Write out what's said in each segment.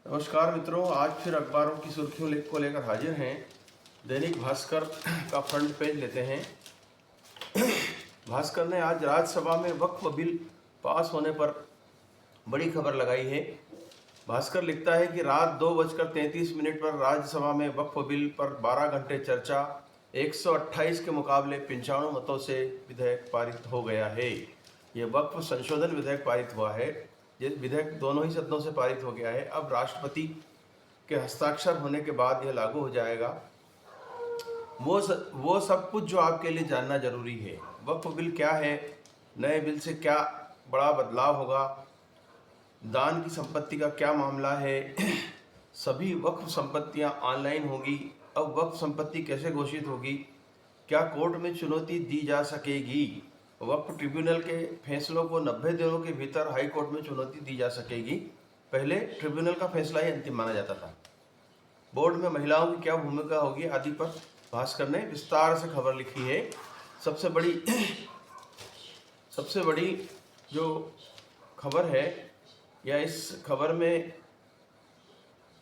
नमस्कार मित्रों, आज फिर अखबारों की सुर्खियों को लेकर हाजिर हैं। दैनिक भास्कर का फ्रंट पेज लेते हैं। भास्कर ने आज राज्यसभा में वक्फ बिल पास होने पर बड़ी खबर लगाई है। भास्कर लिखता है कि रात 2:33 पर राज्यसभा में वक्फ बिल पर 12 घंटे चर्चा, 128 के मुकाबले 95 मतों से विधेयक पारित हो गया है। ये वक्फ संशोधन विधेयक पारित हुआ है। ये विधेयक दोनों ही सदनों से पारित हो गया है। अब राष्ट्रपति के हस्ताक्षर होने के बाद यह लागू हो जाएगा। वो सब कुछ जो आपके लिए जानना जरूरी है। वक्फ बिल क्या है, नए बिल से क्या बड़ा बदलाव होगा, दान की संपत्ति का क्या मामला है, सभी वक्फ संपत्तियां ऑनलाइन होगी। अब वक्फ संपत्ति कैसे घोषित होगी, क्या कोर्ट में चुनौती दी जा सकेगी, वक्फ ट्रिब्यूनल के फैसलों को 90 दिनों के भीतर हाई कोर्ट में चुनौती दी जा सकेगी। पहले ट्रिब्यूनल का फैसला ही अंतिम माना जाता था। बोर्ड में महिलाओं की क्या भूमिका होगी आदि पर भास्कर ने विस्तार से खबर लिखी है। सबसे बड़ी जो खबर है, या इस खबर में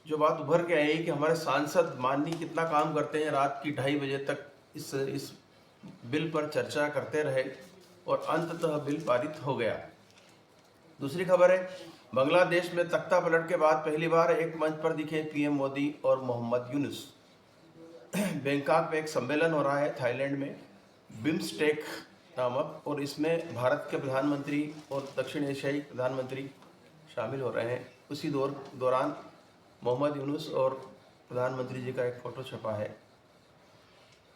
जो बात उभर के आई है कि हमारे सांसद माननीय कितना काम करते हैं। रात की 2:30 बजे तक इस बिल पर चर्चा करते रहे और अंततः बिल पारित हो गया। दूसरी खबर है, बांग्लादेश में तख्ता पलट के बाद पहली बार एक मंच पर दिखे पीएम मोदी और मोहम्मद यूनुस। बैंकॉक में एक सम्मेलन हो रहा है थाईलैंड में, बिम्स्टेक नामक, और इसमें भारत के प्रधानमंत्री और दक्षिण एशियाई प्रधानमंत्री शामिल हो रहे हैं। उसी दौरान मोहम्मद यूनुस और प्रधानमंत्री जी का एक फोटो छपा है।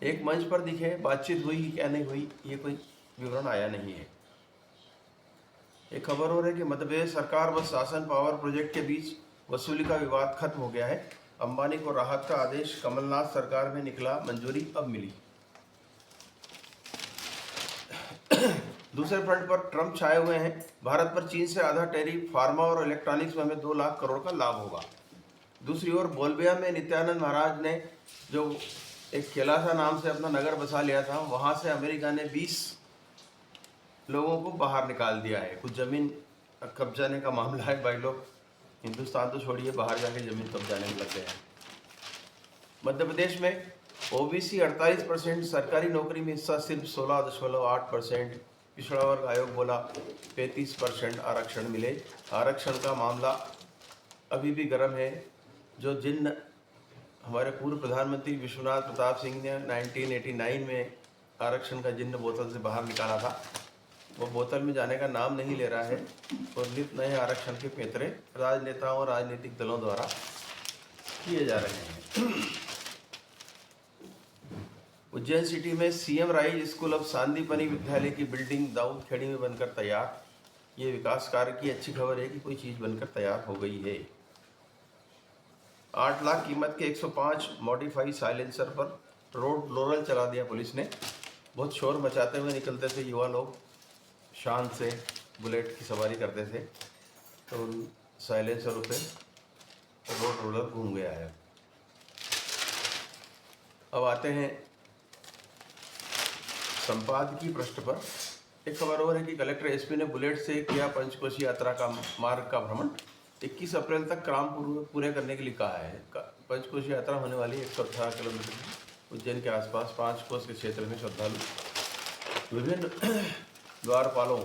एक मंच पर दिखे, बातचीत हुई क्या नहीं हुई, ये कोई विवरण आया नहीं है। एक खबर हो रही है कि मध्य प्रदेश सरकार व शासन पावर प्रोजेक्ट के बीच वसूली का विवाद खत्म हो गया है। अंबानी को राहत का आदेश कमलनाथ सरकार में निकला, मंजूरी अब मिली। दूसरे फ्रंट पर ट्रंप छाए हुए हैं। भारत पर चीन से आधा टैरिफ, फार्मा और इलेक्ट्रॉनिक्स में हमें 2 लाख करोड़ का लाभ होगा। दूसरी ओर बोलबिया में नित्यानंद महाराज ने जो एक कैलासा नाम से अपना नगर बसा लिया था, वहाँ से अमेरिका ने 20 लोगों को बाहर निकाल दिया है। कुछ ज़मीन कब्जाने का मामला है। भाई लोग हिंदुस्तान तो छोड़िए, बाहर जाके ज़मीन कब्जाने में लग गए हैं। मध्य प्रदेश में ओबीसी 48%, सरकारी नौकरी में हिस्सा सिर्फ 16.8%। पिछड़ा वर्ग आयोग बोला 35% आरक्षण मिले। आरक्षण का मामला अभी भी गर्म है। जो जिन हमारे पूर्व प्रधानमंत्री विश्वनाथ प्रताप सिंह ने 1989 में आरक्षण का जिन्न बोतल से बाहर निकाला था, वो बोतल में जाने का नाम नहीं ले रहा है और नित नए आरक्षण के पैंतरे राजनेताओं और राजनीतिक दलों द्वारा किए जा रहे हैं। उज्जैन सिटी में सीएम राइज स्कूल अब सांदीपनी विद्यालय की बिल्डिंग दाऊद खेड़ी में बनकर तैयार। ये विकास कार्य की अच्छी खबर है कि कोई चीज़ बनकर तैयार हो गई है। 8 लाख कीमत के 105 मॉडिफाई साइलेंसर पर रोड ब्लोअर चला दिया पुलिस ने। बहुत शोर मचाते हुए निकलते थे युवा लोग, शान से बुलेट की सवारी करते थे, तो उन साइलेंसरों पे रोड रोलर घूम गया है। अब आते हैं संपादकीय पृष्ठ पर। एक खबर और है कि कलेक्टर एसपी ने बुलेट से किया पंचकोशी यात्रा का मार्ग का भ्रमण। 21 अप्रैल तक काम पूरे करने के लिए कहा है। पंचकोशी यात्रा होने वाली 118 किलोमीटर उज्जैन के आसपास 5 कोस के क्षेत्र में श्रद्धालु विभिन्न द्वारपालों,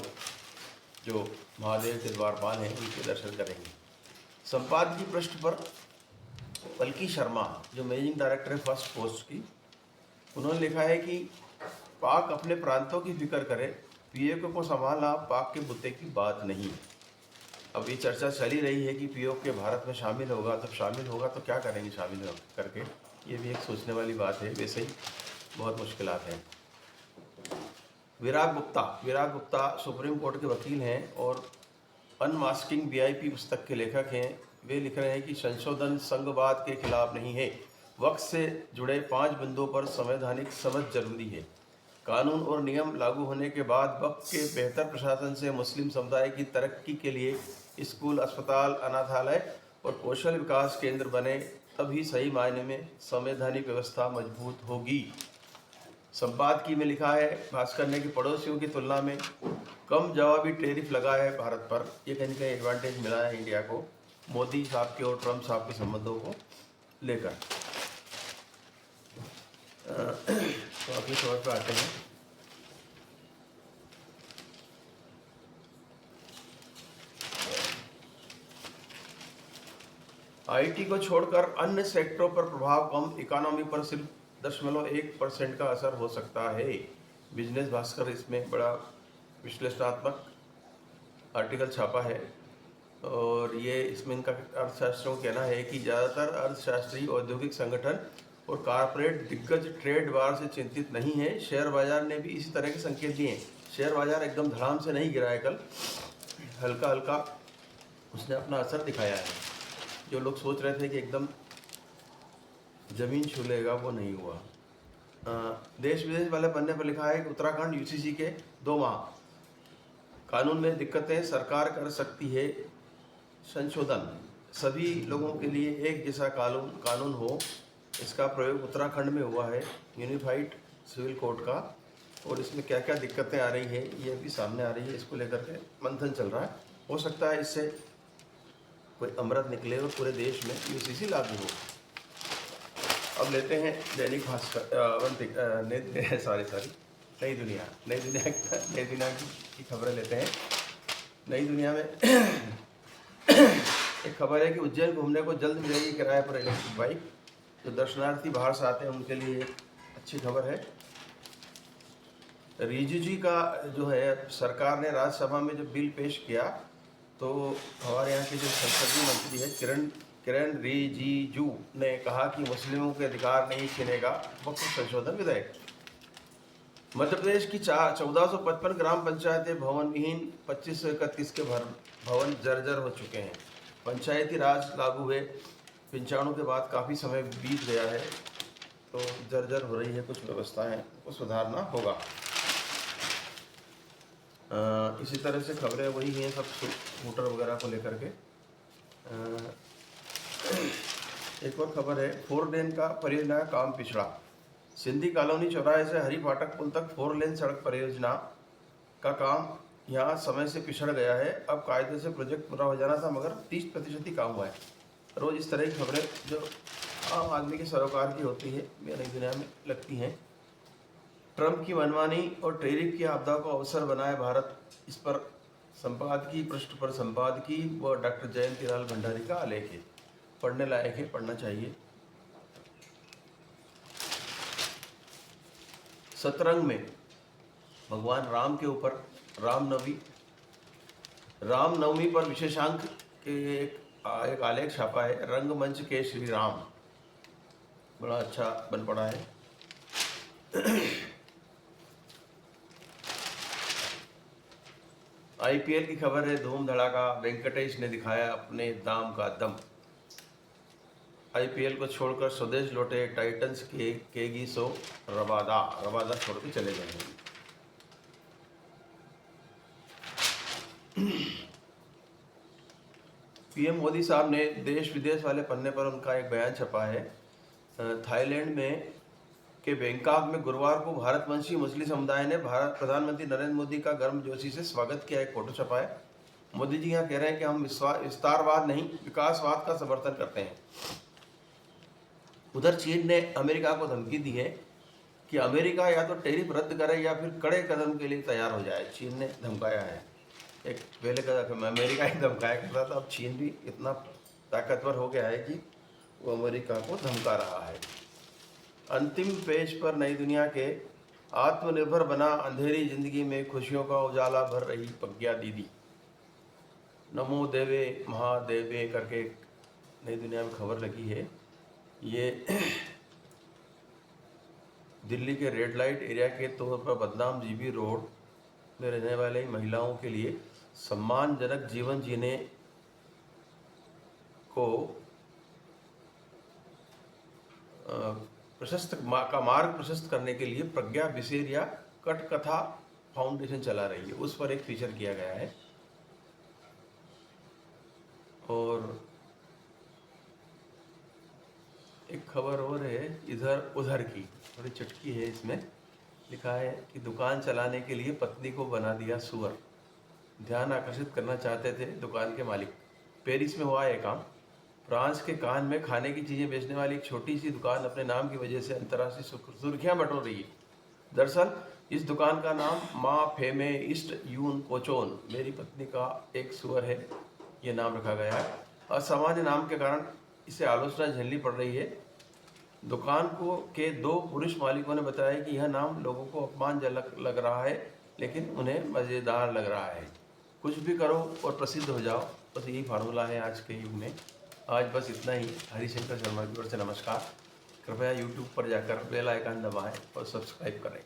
जो महादेव के द्वारपाल हैं, उनके दर्शन करेंगे। संपादकीय पृष्ठ पर पलकी शर्मा, जो मैनेजिंग डायरेक्टर है फर्स्ट पोस्ट की, उन्होंने लिखा है कि पाक अपने प्रांतों की फिक्र करे, पीओके को संभालना पाक के बुत्ते की बात नहीं। अब ये चर्चा चली रही है कि पीओके भारत में शामिल होगा, तब शामिल होगा तो क्या करेंगे शामिल करके, ये भी एक सोचने वाली बात है। वैसे ही बहुत मुश्किलात हैं। विराग गुप्ता सुप्रीम कोर्ट के वकील हैं और अनमास्किंग वीआईपी पुस्तक के लेखक हैं। वे लिख रहे हैं कि संशोधन संघवाद के खिलाफ नहीं है। वक्त से जुड़े 5 बिंदुओं पर संवैधानिक समझ जरूरी है। कानून और नियम लागू होने के बाद वक्त के बेहतर प्रशासन से मुस्लिम समुदाय की तरक्की के लिए स्कूल, अस्पताल, अनाथालय और कौशल विकास केंद्र बने, तभी सही मायने में संवैधानिक व्यवस्था मजबूत होगी। संपादकीय में लिखा है भास्कर ने कि पड़ोसियों की तुलना में कम जवाबी टैरिफ लगा है भारत पर। ये कहीं ना कहीं एडवांटेज मिला है इंडिया को। मोदी साहब के और ट्रंप साहब के संबंधों को लेकर। तो अगली खबर पर आते हैं। आईटी को छोड़कर अन्य सेक्टरों पर प्रभाव कम, इकोनॉमी पर सिर्फ 0.1% का असर हो सकता है। बिजनेस भास्कर इसमें बड़ा विश्लेषणात्मक आर्टिकल छापा है और ये इसमें इनका अर्थशास्त्रियों का कहना है कि ज़्यादातर अर्थशास्त्री औद्योगिक संगठन और कारपोरेट दिग्गज ट्रेड वार से चिंतित नहीं है। शेयर बाजार ने भी इसी तरह के संकेत दिए। शेयर बाजार एकदम धड़ाम से नहीं गिरा है कल, हल्का हल्का उसने अपना असर दिखाया है। जो लोग सोच रहे थे कि एकदम जमीन छू लेगा, वो नहीं हुआ। देश विदेश वाले पन्ने पर लिखा है कि उत्तराखंड यूसीसी के 2 माह, कानून में दिक्कतें, सरकार कर सकती है संशोधन, सभी लोगों के लिए एक जैसा कानून हो। इसका प्रयोग उत्तराखंड में हुआ है, यूनिफाइड सिविल कोड का, और इसमें क्या क्या दिक्कतें आ रही है ये भी सामने आ रही है। इसको लेकर के मंथन चल रहा है। हो सकता है इससे कोई अमृत निकले और पूरे देश में यूसीसी लागू हो। अब लेते हैं दैनिक भास्कर, नई दुनिया की खबरें लेते हैं। नई दुनिया में एक खबर है कि उज्जैन घूमने को जल्द मिलेगी किराए पर इलेक्ट्रिक बाइक। जो दर्शनार्थी बाहर से आते हैं उनके लिए अच्छी खबर है। रिजिजू का जो है, सरकार ने राज्यसभा में जब बिल पेश किया तो हमारे यहाँ के जो संसदीय मंत्री है किरण रिजिजू ने कहा कि मुस्लिमों के अधिकार नहीं छीनेगा वक्फ संशोधन विधेयक। मध्य प्रदेश की 1455 ग्राम पंचायतें भवन विहीन, 2531 के भवन जर्जर हो चुके हैं। पंचायती राज लागू हुए 95 के बाद काफ़ी समय बीत गया है, तो जर्जर हो रही है कुछ व्यवस्थाएं, को सुधारना होगा। इसी तरह से खबरें वही हैं सब स्कूटर वगैरह को लेकर के। एक और खबर है, 4 लेन का परियोजना काम पिछड़ा। सिंधी कॉलोनी चौराहे से हरी फाटक पुल तक 4 लेन सड़क परियोजना का काम यहाँ समय से पिछड़ गया है। अब कायदे से प्रोजेक्ट पूरा हो जाना था, मगर 30% ही काम हुआ है। रोज़ इस तरह की खबरें जो आम आदमी के सरोकार की होती है, नई दुनिया में लगती हैं। ट्रंप की मनमानी और टैरिफ की आपदा को अवसर बनाए भारत, इस पर संपादकीय पृष्ठ पर संपादकीय व डॉक्टर जयंती लाल भंडारी का आलेख है। पढ़ने लायक है, पढ़ना चाहिए। सतरंग में भगवान राम के ऊपर रामनवमी पर विशेषांक के एक आलेख छापा है। रंगमंच के श्री राम, बड़ा अच्छा बन पड़ा है। आईपीएल की खबर है, धूम धड़ाका, वेंकटेश ने दिखाया अपने दाम का दम। आईपीएल को छोड़कर स्वदेश लौटे टाइटंस के केगिसो रबादा छोड़ के चले गए हैं। पीएम मोदी साहब ने देश विदेश वाले पन्ने पर उनका एक बयान छपा है। थाईलैंड में के बैंकॉक में गुरुवार को भारतवंशी मुस्लिम समुदाय ने प्रधानमंत्री नरेंद्र मोदी का गर्मजोशी से स्वागत किया। एक फोटो छपा है। मोदी जी यहाँ कह रहे हैं कि हम विस्तारवाद नहीं, विकासवाद का समर्थन करते हैं। उधर चीन ने अमेरिका को धमकी दी है कि अमेरिका या तो टैरिफ रद्द करे या फिर कड़े कदम के लिए तैयार हो जाए। चीन ने धमकाया है। एक पहले कदम अमेरिका ही धमकाया करता था, अब चीन भी इतना ताकतवर हो गया है कि वो अमेरिका को धमका रहा है। अंतिम पेज पर नई दुनिया के, आत्मनिर्भर बना अंधेरी जिंदगी में खुशियों का उजाला भर रही प्रज्ञा दीदी। नमो देवे महादेवे करके नई दुनिया में खबर लगी है। ये दिल्ली के रेड लाइट एरिया के तौर पर बदनाम जीबी रोड में रहने वाले महिलाओं के लिए सम्मानजनक जीवन जीने को मार्ग प्रशस्त करने के लिए प्रज्ञा बिसेरिया कटकथा फाउंडेशन चला रही है। उस पर एक फीचर किया गया है। और एक खबर और है इधर उधर की, थोड़ी चटकी है। इसमें लिखा है कि दुकान चलाने के लिए पत्नी को बना दिया सुअर। ध्यान आकर्षित करना चाहते थे दुकान के मालिक। पेरिस में हुआ है काम। फ्रांस के कान में खाने की चीज़ें बेचने वाली एक छोटी सी दुकान अपने नाम की वजह से अंतर्राष्ट्रीय सुर्खियां बटोर रही है। दरअसल इस दुकान का नाम माँ फेमे ईस्ट यून पोचोन, मेरी पत्नी का एक सुअर है, ये नाम रखा गया है। असामान्य नाम के कारण इसे आलोचना झेलनी पड़ रही है। दुकान के 2 पुरुष मालिकों ने बताया कि यह नाम लोगों को अपमानजनक लग रहा है, लेकिन उन्हें मज़ेदार लग रहा है। कुछ भी करो और प्रसिद्ध हो जाओ, बस यही फार्मूला है आज के युग में। आज बस इतना ही। हरिशंकर शर्मा की ओर से नमस्कार। कृपया यूट्यूब पर जाकर बेल आइकन दबाएं और सब्सक्राइब करें।